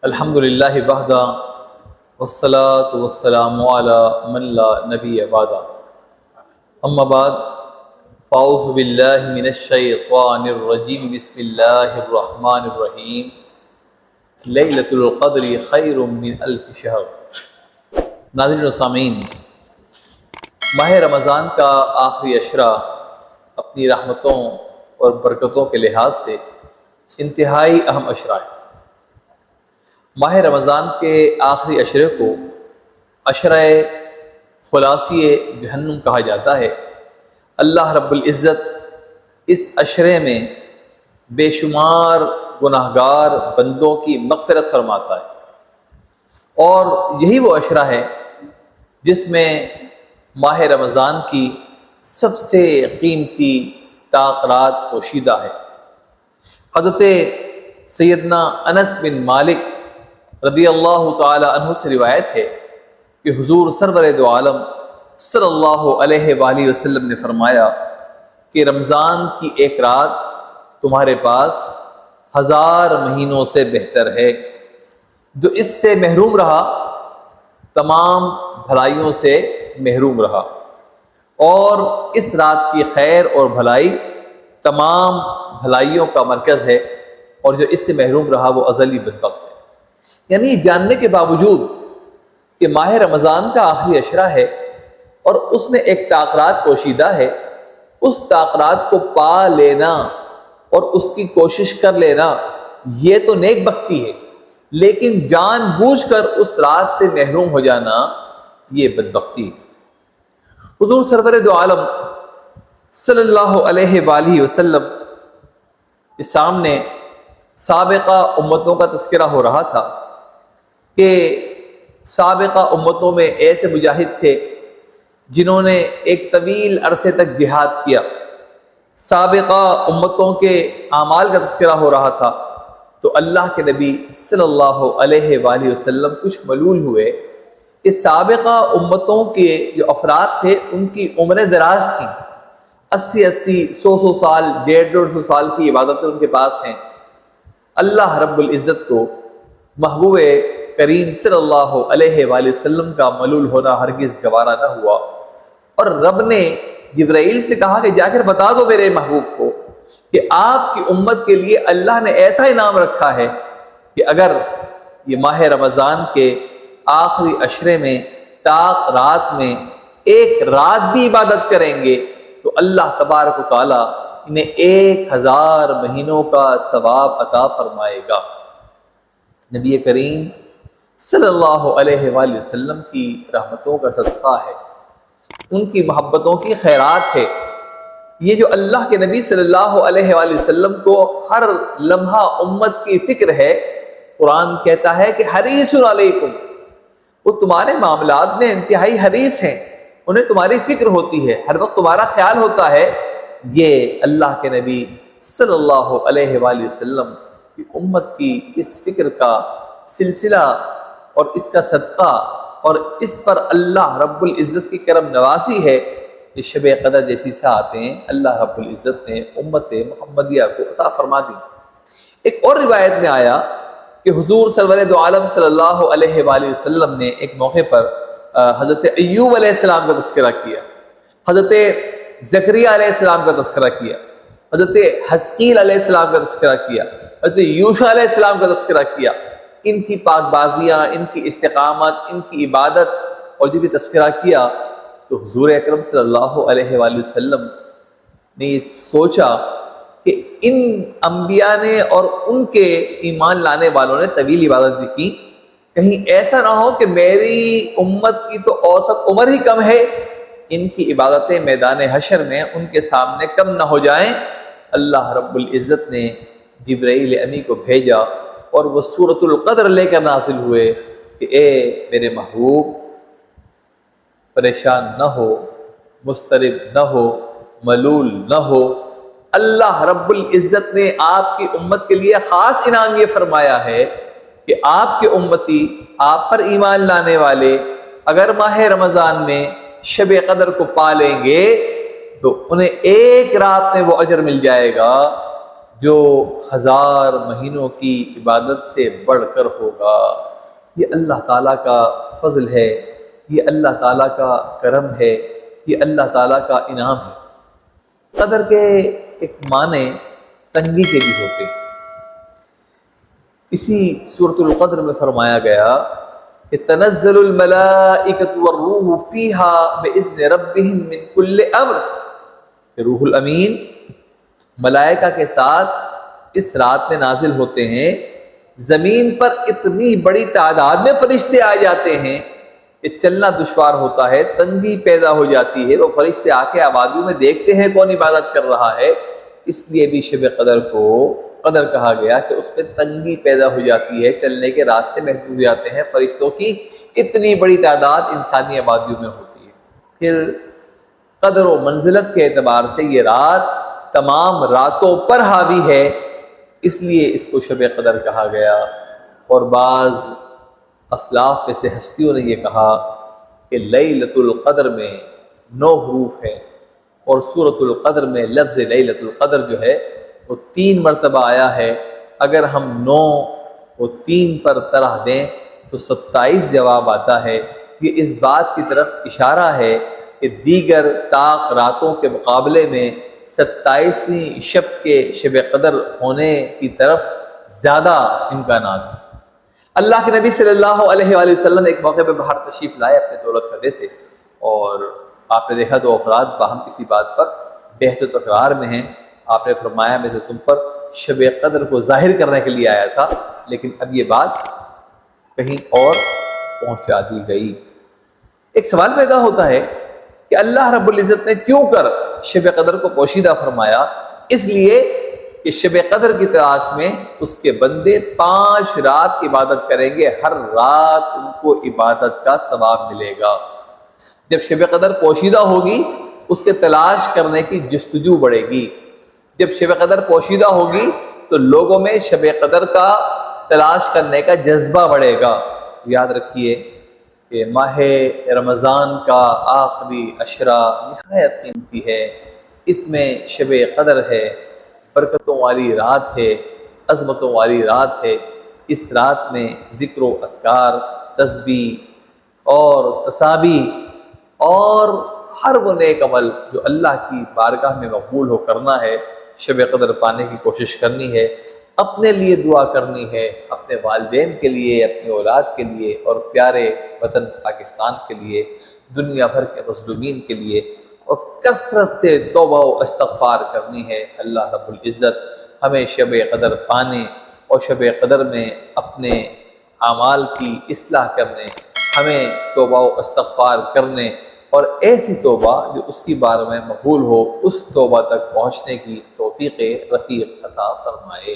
الحمدللہ وحدہ والصلاة والسلام علی من لا نبی بعدہ اما بعد فاعوذ باللہ من الشیطان الرجیم بسم اللہ الرحمن الرحیم لیلۃ القدر خیر من الف شہر۔ ناظرین و سامعین، ماہ رمضان کا آخری عشرہ اپنی رحمتوں اور برکتوں کے لحاظ سے انتہائی اہم عشرہ ہے۔ ماہ رمضان کے آخری عشرے کو عشرہ خلاصی جہنم کہا جاتا ہے۔ اللہ رب العزت اس عشرے میں بے شمار گناہگار بندوں کی مغفرت فرماتا ہے، اور یہی وہ عشرہ ہے جس میں ماہ رمضان کی سب سے قیمتی طاق رات پوشیدہ ہے۔ حضرت سیدنا انس بن مالک رضی اللہ تعالی عنہ سے روایت ہے کہ حضور سرور دو عالم صلی اللہ علیہ وآلہ وسلم نے فرمایا کہ رمضان کی ایک رات تمہارے پاس 1000 مہینوں سے بہتر ہے۔ جو اس سے محروم رہا تمام بھلائیوں سے محروم رہا، اور اس رات کی خیر اور بھلائی تمام بھلائیوں کا مرکز ہے، اور جو اس سے محروم رہا وہ ازلی بدبخت ہے۔ یعنی جاننے کے باوجود کہ ماہ رمضان کا آخری عشرہ ہے اور اس میں ایک طاق رات پوشیدہ ہے، اس طاق رات کو پا لینا اور اس کی کوشش کر لینا یہ تو نیک بختی ہے، لیکن جان بوجھ کر اس رات سے محروم ہو جانا یہ بدبختی ہے۔ حضور سرور دو عالم صلی اللہ علیہ وآلہ وسلم کے سامنے سابقہ امتوں کا تذکرہ ہو رہا تھا کہ سابقہ امتوں میں ایسے مجاہد تھے جنہوں نے ایک طویل عرصے تک جہاد کیا۔ سابقہ امتوں کے اعمال کا تذکرہ ہو رہا تھا تو اللہ کے نبی صلی اللہ علیہ وآلہ وسلم کچھ ملول ہوئے کہ سابقہ امتوں کے جو افراد تھے ان کی عمریں دراز تھیں، 80 100 سال 150 سال کی عبادتیں ان کے پاس ہیں۔ اللہ رب العزت کو محبوب کریم صلی اللہ علیہ وآلہ وسلم کا ملول ہونا ہرگز گوارا نہ ہوا، اور رب نے جبرائیل سے کہا کہ جا کر بتا دو میرے محبوب کو کہ آپ کی امت کے لیے اللہ نے ایسا انعام رکھا ہے کہ اگر یہ ماہ رمضان کے آخری عشرے میں طاق رات میں ایک رات بھی عبادت کریں گے تو اللہ تبارک و تعالی انہیں 1000 مہینوں کا ثواب عطا فرمائے گا۔ نبی کریم صلی اللہ علیہ وآلہ وسلم کی رحمتوں کا صدقہ ہے، ان کی محبتوں کی خیرات ہے، یہ جو اللہ کے نبی صلی اللہ علیہ وآلہ وسلم کو ہر لمحہ امت کی فکر ہے۔ قرآن کہتا ہے کہ حریص علیکم، وہ تمہارے معاملات میں انتہائی حریص ہیں، انہیں تمہاری فکر ہوتی ہے، ہر وقت تمہارا خیال ہوتا ہے۔ یہ اللہ کے نبی صلی اللہ علیہ وآلہ وسلم کی امت کی اس فکر کا سلسلہ اور اس کا صدقہ، اور اس پر اللہ رب العزت کی کرم نوازی ہے کہ شب قدر جیسی ساعتیں اللہ رب العزت نے امت محمدیہ کو عطا فرما دی۔ ایک اور روایت میں آیا کہ حضور سرور دو عالم صلی اللہ علیہ وآلہ وسلم نے ایک موقع پر حضرت ایوب علیہ السلام کا تذکرہ کیا، حضرت زکریا علیہ السلام کا تذکرہ کیا، حضرت حزقیل علیہ السلام کا تذکرہ کیا، حضرت یوشع علیہ السلام کا تذکرہ کیا۔ ان کی پاک بازیاں، ان کی استقامت، ان کی عبادت، اور جب یہ تذکرہ کیا تو حضور اکرم صلی اللہ علیہ وآلہ وسلم نے یہ سوچا کہ ان انبیاء نے اور ان کے ایمان لانے والوں نے طویل عبادت بھی کی، کہیں ایسا نہ ہو کہ میری امت کی تو اوسط عمر ہی کم ہے، ان کی عبادتیں میدان حشر میں ان کے سامنے کم نہ ہو جائیں۔ اللہ رب العزت نے جبرائیل امی کو بھیجا اور وہ سورۃ القدر لے کر نازل ہوئے کہ اے میرے محبوب پریشان نہ ہو، مضطرب نہ ہو، ملول نہ ہو۔ اللہ رب العزت نے آپ کی امت کے لیے خاص انعام یہ فرمایا ہے کہ آپ کے امتی، آپ پر ایمان لانے والے اگر ماہ رمضان میں شب قدر کو پا لیں گے تو انہیں ایک رات میں وہ اجر مل جائے گا جو 1000 مہینوں کی عبادت سے بڑھ کر ہوگا۔ یہ اللہ تعالیٰ کا فضل ہے، یہ اللہ تعالیٰ کا کرم ہے، یہ اللہ تعالیٰ کا انعام ہے۔ قدر کے ایک معنی تنگی کے بھی ہوتے ہیں۔ اسی سورۃ القدر میں فرمایا گیا کہ تنزل الملائکۃ والروح فیہا باذن ربہم من کل امر، کہ روح الامین ملائکہ کے ساتھ اس رات میں نازل ہوتے ہیں۔ زمین پر اتنی بڑی تعداد میں فرشتے آ جاتے ہیں کہ چلنا دشوار ہوتا ہے، تنگی پیدا ہو جاتی ہے۔ وہ فرشتے آ کے آبادیوں میں دیکھتے ہیں کون عبادت کر رہا ہے۔ اس لیے بھی شب قدر کو قدر کہا گیا کہ اس پہ تنگی پیدا ہو جاتی ہے، چلنے کے راستے محدود ہو جاتے ہیں، فرشتوں کی اتنی بڑی تعداد انسانی آبادیوں میں ہوتی ہے۔ پھر قدر و منزلت کے اعتبار سے یہ رات تمام راتوں پر حاوی ہے، اس لیے اس کو شب قدر کہا گیا۔ اور بعض اسلاف میں سے ہستیوں نے یہ کہا کہ لیلۃ القدر میں 9 حروف ہیں، اور سورۃ القدر میں لفظ لیلۃ القدر جو ہے وہ 3 مرتبہ آیا ہے۔ اگر ہم 9 کو 3 پر طرح دیں تو 27 جواب آتا ہے۔ یہ اس بات کی طرف اشارہ ہے کہ دیگر طاق راتوں کے مقابلے میں 27ویں شب کے شب قدر ہونے کی طرف زیادہ امکانات ہیں۔ اللہ کے نبی صلی اللہ علیہ وآلہ وسلم ایک موقع پہ باہر تشریف لائے اپنے دولت خدے سے، اور آپ نے دیکھا 2 افراد باہم کسی بات پر بحث و تکرار میں ہیں۔ آپ نے فرمایا میں تو تم پر شب قدر کو ظاہر کرنے کے لیے آیا تھا، لیکن اب یہ بات کہیں اور پہنچا دی گئی۔ ایک سوال پیدا ہوتا ہے کہ اللہ رب العزت نے کیوں کر شب قدر کو پوشیدہ فرمایا؟ اس لیے کہ شب قدر کی تلاش میں اس کے بندے 5 رات عبادت کریں گے، ہر رات ان کو عبادت کا ثواب ملے گا۔ جب شب قدر پوشیدہ ہوگی اس کے تلاش کرنے کی جستجو بڑھے گی۔ جب شب قدر پوشیدہ ہوگی تو لوگوں میں شب قدر کا تلاش کرنے کا جذبہ بڑھے گا۔ یاد رکھیے کہ ماہ رمضان کا آخری عشرہ نہایت قیمتی ہے، اس میں شب قدر ہے، برکتوں والی رات ہے، عظمتوں والی رات ہے۔ اس رات میں ذکر و اذکار، تسبیح اور تسابیح اور ہر وہ نیک عمل جو اللہ کی بارگاہ میں مقبول ہو کرنا ہے، شب قدر پانے کی کوشش کرنی ہے، اپنے لیے دعا کرنی ہے، اپنے والدین کے لیے، اپنے اولاد کے لیے، اور پیارے وطن پاکستان کے لیے، دنیا بھر کے مظلومین کے لیے، اور کثرت سے توبہ و استغفار کرنی ہے۔ اللہ رب العزت ہمیں شب قدر پانے اور شب قدر میں اپنے اعمال کی اصلاح کرنے، ہمیں توبہ و استغفار کرنے اور ایسی توبہ جو اس کی بارگاہ میں مقبول ہو، اس توبہ تک پہنچنے کی توفیق رفیق عطا فرمائے۔